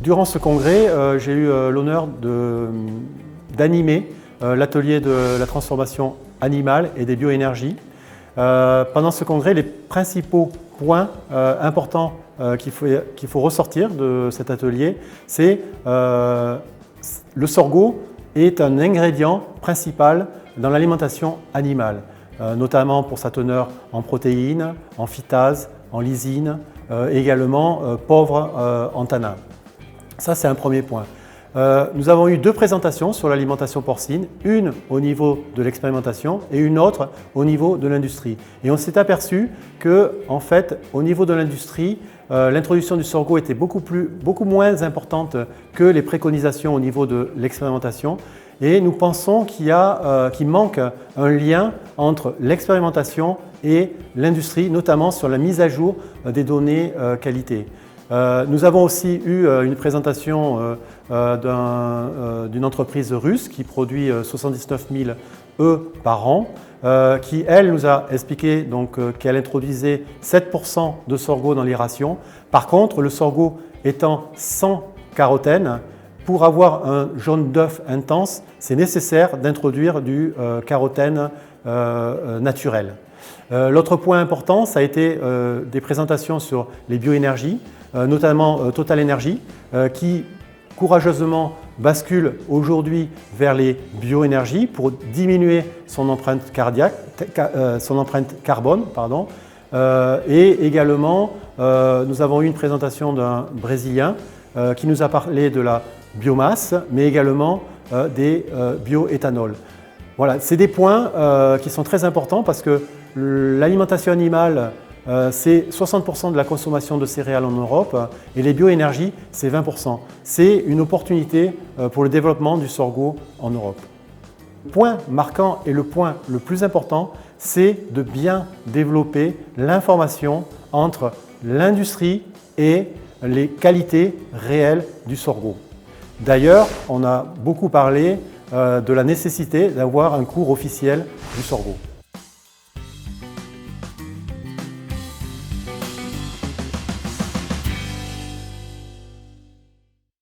Durant ce congrès, j'ai eu l'honneur d'animer l'atelier de la transformation animale et des bioénergies. Pendant ce congrès, les principaux points importants qu'il faut ressortir de cet atelier, c'est le sorgho est un ingrédient principal dans l'alimentation animale, notamment pour sa teneur en protéines, en phytase, en lysine, également pauvre en tanins. Ça, c'est un premier point. Nous avons eu deux présentations sur l'alimentation porcine, une au niveau de l'expérimentation et une autre au niveau de l'industrie. Et on s'est aperçu que, en fait, au niveau de l'industrie, l'introduction du sorgho était beaucoup moins importante que les préconisations au niveau de l'expérimentation. Et nous pensons qu'il manque un lien entre l'expérimentation et l'industrie, notamment sur la mise à jour des données qualité. Nous avons aussi eu une présentation d'une entreprise russe qui produit 79 000 œufs par an, qui, elle, nous a expliqué qu'elle introduisait 7% de sorgho dans les rations. Par contre, le sorgho étant sans carotène, pour avoir un jaune d'œuf intense, c'est nécessaire d'introduire du carotène naturel. L'autre point important, ça a été des présentations sur les bioénergies, notamment Total Energy, qui courageusement bascule aujourd'hui vers les bioénergies pour diminuer son empreinte carbone. Et également, nous avons eu une présentation d'un Brésilien qui nous a parlé de la biomasse, mais également des bioéthanols. Voilà, c'est des points qui sont très importants parce que l'alimentation animale, c'est 60% de la consommation de céréales en Europe et les bioénergies, c'est 20%. C'est une opportunité pour le développement du sorgho en Europe. Le point marquant et le point le plus important, c'est de bien développer l'information entre l'industrie et les qualités réelles du sorgho. D'ailleurs, on a beaucoup parlé de la nécessité d'avoir un cours officiel du sorgho.